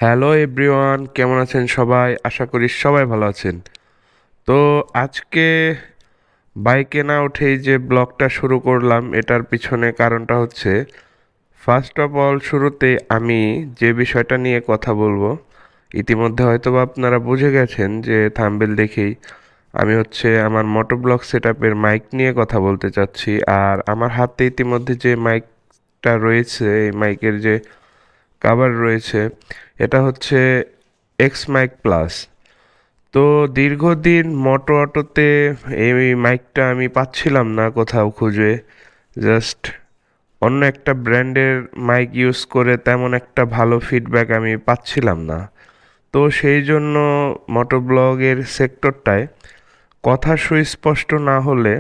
Hello everyone, কেমন আছেন সবাই? আশা করি সবাই ভালো আছেন। তো আজকে বাইকে না উঠেই যে ব্লগটা শুরু করলাম, এটার পিছনে কারণটা হচ্ছে, ফার্স্ট অফ অল শুরুতে আমি যে বিষয়টা নিয়ে কথা বলবো, ইতিমধ্যে হয়তোবা আপনারা বুঝে গেছেন যে থাম্বনেল দেখেই আমি হচ্ছে আমার মোটোব্লগ সেটআপের মাইক নিয়ে কথা বলতে চাচ্ছি। আর আমার হাতে ইতিমধ্যে যে মাইকটা রয়েছে, এই মাইকের যে কাভার রয়েছে, এটা হচ্ছে এক্স মাইক প্লাস। তো দীর্ঘদিন মোটো অটোতে এই মাইকটা আমি পাচ্ছিলাম না কোথাও খুঁজে। জাস্ট অন্য একটা ব্র্যান্ডের মাইক ইউজ করে তেমন একটা ভালো ফিডব্যাক আমি পাচ্ছিলাম না। তো সেই জন্য মোটো ব্লগের সেক্টরটায় কথা সুস্পষ্ট না হলে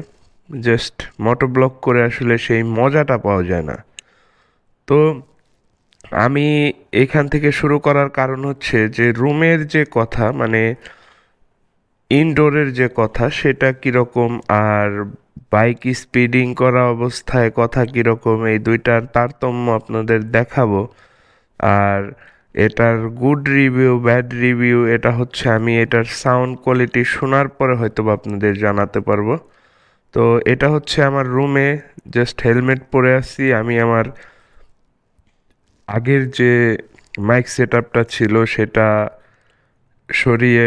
জাস্ট মোটো ব্লগ করে আসলে সেই মজাটা পাওয়া যায় না। তো আমি এখান থেকে শুরু করার কারণ হচ্ছে যে রুমের যে কথা, মানে ইনডোরের যে কথা, সেটা কীরকম, আর বাইক স্পিডিং করা অবস্থায় কথা কীরকম, এই দুইটার তারতম্য আপনাদের দেখাবো। আর এটার গুড রিভিউ ব্যাড রিভিউ এটা হচ্ছে আমি এটার সাউন্ড কোয়ালিটি শোনার পরে হয়তো বা আপনাদের জানাতে পারবো। তো এটা হচ্ছে আমার রুমে, জাস্ট হেলমেট পরে আছি আমি। আমার আগের যে মাইক সেটআপটা ছিল সেটা সরিয়ে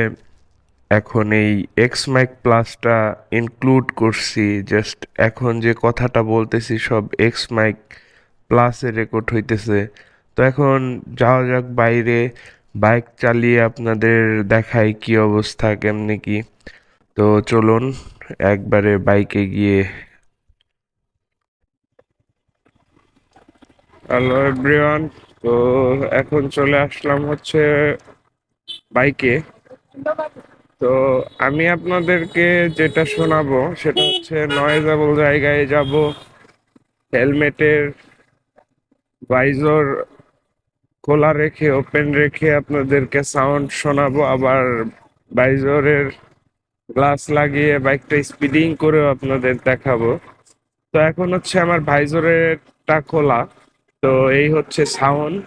এখন এই এক্স মাইক প্লাসটা ইনক্লুড করছি। জাস্ট এখন যে কথাটা বলতেছি সব এক্স মাইক প্লাসে রেকর্ড হইতেছে। তো এখন যাওয়া যাক বাইরে, বাইক চালিয়ে আপনাদের দেখাই কি অবস্থা, কেমনে কি। তো চলুন একবারে বাইকে গিয়ে। হ্যালো এভরিওয়ান, তো এখন চলে আসলাম হচ্ছে বাইকে। তো আমি আপনাদেরকে যেটা শোনাবো সেটা হচ্ছে নয়েজেবল জায়গায় যাব, হেলমেটের ভাইজর খোলা রেখে ওপেন রেখে আপনাদেরকে সাউন্ড শোনাবো, আবার ভাইজরের গ্লাস লাগিয়ে বাইকটা স্পিডিং করেও আপনাদের দেখাবো। তো এখন হচ্ছে আমার ভাইজরেরটা খোলা, তো এই হচ্ছে সাউন্ড।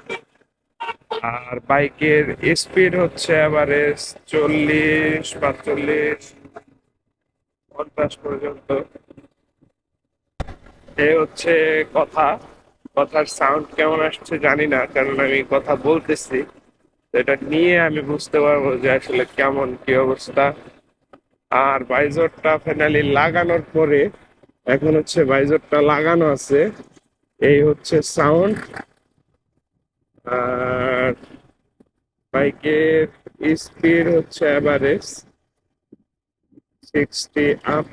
আর বাইকের স্পিড হচ্ছে এভারেজ 40, 45, 50 পর্যন্ত। এই হচ্ছে কথা। কথার সাউন্ড কেমন আসছে জানি না, কারণ আমি কথা বলতেছি। তো এটা নিয়ে আমি বুঝতে পারবো যে আসলে কেমন কি অবস্থা। আর ভাইজরটা ফাইনালি লাগানোর পরে, এখন হচ্ছে ভাইজরটা লাগানো আছে, এই হচ্ছে সাউন্ড। আর বাইকের স্পিড হচ্ছে এভারেজ 60 আপ।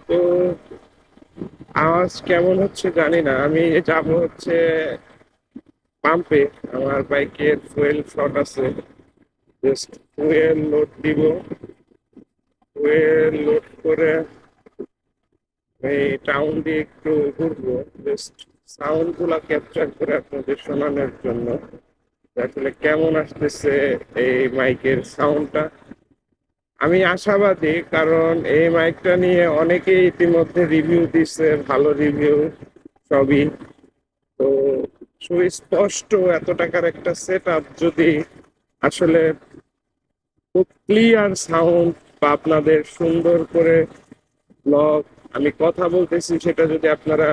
তো আওয়াজ কেমন হচ্ছে জানি না। আমি যাব হচ্ছে পাম্পে, আমার বাইকের ফুয়েল শর্ট আছে। জাস্ট ফুয়েল লোড দিব, ফুয়েল লোড করে এই টাউন দিয়ে একটু ঘুরবো, জাস্ট সাউন্ড গুলা ক্যাপচার করে আপনাদের শোনানোর জন্য আসলে কেমন আসতেছে এই মাইকের সাউন্ডটা। আমি আশাবাদী, কারণ এই মাইকটা নিয়ে অনেকেই ইতিমধ্যে রিভিউ দিচ্ছে, ভালো রিভিউ সবই। তো সুস্পষ্ট এত টাকার একটা সেট আপ যদি আসলে খুব ক্লিয়ার সাউন্ড বা আপনাদের সুন্দর করে ব্লগ, আমি কথা বলতেছি সেটা যদি আপনারা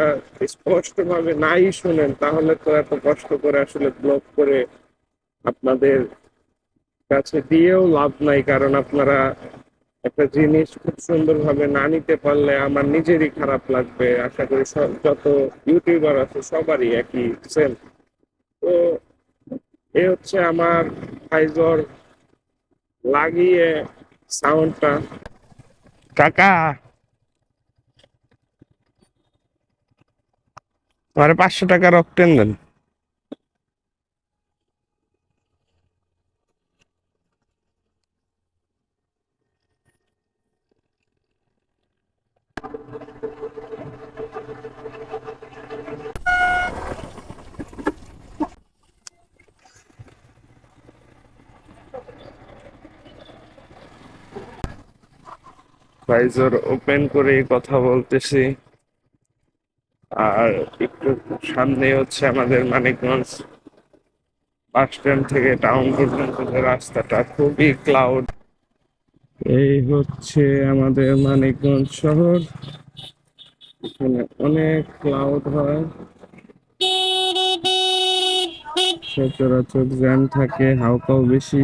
স্পষ্ট ভাবে নাই শুনেন, তাহলে তো এত কষ্ট করে আসলে ব্লগ করে আপনাদের কাছে দিয়েও লাভ নাই। কারণ আপনারা একটা জিনিস খুব সুন্দরভাবে না নিতে পারলে আমার নিজেরই খারাপ লাগবে। আশা করি সব যত ইউটিউবার আছে সবারই একই সেম। তো এ হচ্ছে আমার ভাইজর লাগিয়ে সাউন্ডটা। কাকা, আমার 500 টাকা রক্তেন দেন। ভাইজর ওপেন করে কথা বলতেছি। আর একটু সামনে হচ্ছে আমাদের মানিকগঞ্জ বাস স্ট্যান্ড থেকে টাউন পর্যন্ত যে রাস্তাটা খুবই ক্লাউড। এই হচ্ছে আমাদের মানিকগঞ্জ শহর, এখানে অনেক ক্লাউড হয়, সচরাচর জ্যাম থাকে, হাওকাও বেশি।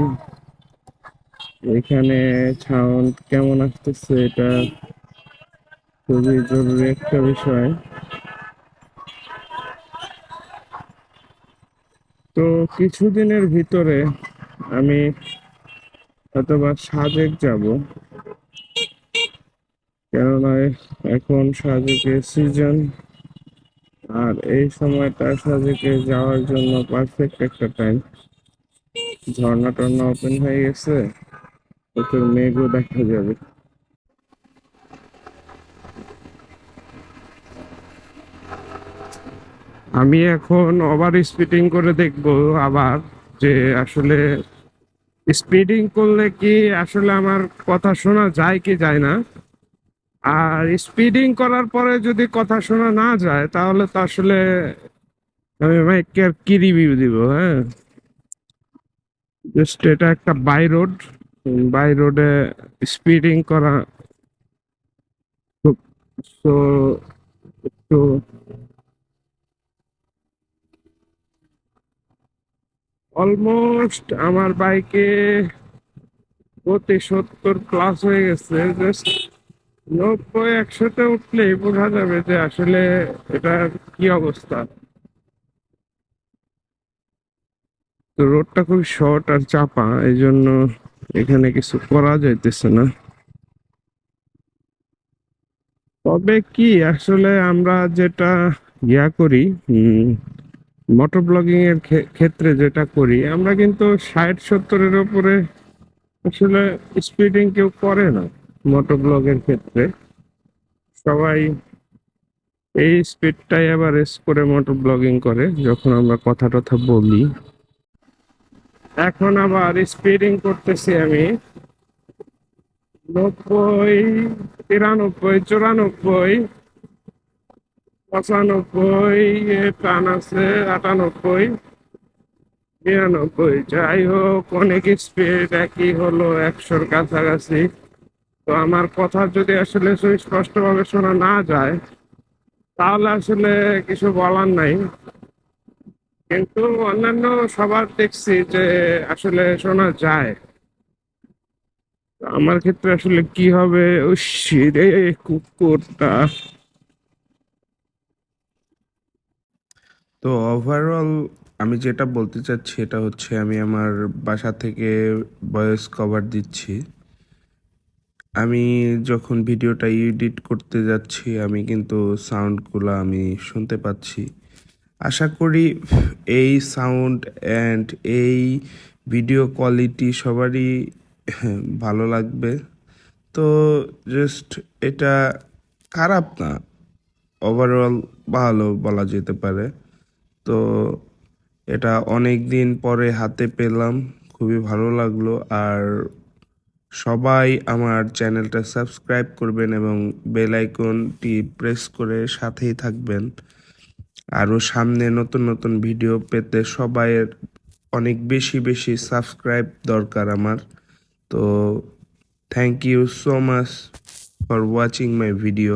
এখানে সাউন্ড কেমন আসতেছে এটা খুবই জরুরি একটা বিষয়। তো কিছুদিনের ভিতরে আমি হয়তোবা সাজেক যাব, কেননা এখন সাজেকের সিজন, আর এই সময়টা সাজেকে যাওয়ার জন্য পারফেক্ট একটা টাইম। ঝর্ণা টর্ণা ওপেন হয়ে গেছে, প্রচুর মেঘও দেখা যাবে। আমি এখন ওভার স্পিডিং করে দেখব আবার, যে আসলে স্পিডিং করলে কি আসলে আমার কথা শোনা যায় কি যায় না। আর স্পিডিং করার পরে যদি কথা শোনা না যায় তাহলে তো আসলে আমি ভাইকে আর কি রিভিউ দিব। হ্যাঁ, জাস্ট এটা একটা বাই রোডে স্পিডিং করা খুব, তো একটু অলমোস্ট আমার বাইকে গতি 70+ হয়ে গেছে। জাস্ট 90-100-তে উঠলেই বোঝা যাবে যে আসলে এটার কি অবস্থা। তো রোডটা খুব শর্ট আর চাপা, এই জন্য এখানে কিছু করা যাইতেছে না। তবে কি আসলে আমরা যেটা করি, মোটর ব্লগিং এর ক্ষেত্রে যেটা করি, আমরা কিন্তু 60-70-এর উপরে আসলে স্পিডিং কেউ করে না। মোটর ব্লগের ক্ষেত্রে সবাই এই স্পিডটাই এভারেজ করে মোটর ব্লগিং করে যখন আমরা কথা টথা বলি। এখন আবার স্পিডিং করতেছি আমি 90, 93, 94, 95, টান আছে 98, 99। যাই হোক, অনেক স্পিড একই হলো, 100-র কাছাকাছি। তো আমার কথা যদি আসলে সুস্পষ্ট ভাবে শোনা না যায় তাহলে আসলে কিছু বলার নাই, কিন্তু অন্যান্য সবার দেখছি যে আসলে শোনা যায়। তো আমার ক্ষেত্রে আসলে কি হবে, ও রে কুকুরটা। তো ওভারঅল আমি যেটা বলতে চাচ্ছি এটা হচ্ছে, আমি আমার বাসা থেকে ভয়েস কভার দিচ্ছি। আমি যখন ভিডিওটা এডিট করতে যাচ্ছি আমি কিন্তু সাউন্ডগুলো আমি শুনতে পাচ্ছি। আশা করি এই সাউন্ড অ্যান্ড এই ভিডিও কোয়ালিটি সবারই ভালো লাগবে। তো জাস্ট এটা খারাপ না, ওভারঅল ভালো বলা যেতে পারে। তো এটা অনেক দিন পরে হাতে পেলাম, খুবই ভালো লাগলো। আর সবাই আমার চ্যানেলটা সাবস্ক্রাইব করবেন এবং বেল আইকনটি প্রেস করে সাথেই থাকবেন। আরও সামনে নতুন নতুন ভিডিও পেতে সবাইয়ের অনেক বেশি বেশি সাবস্ক্রাইব দরকার আমার। তো thank you so much for watching my video.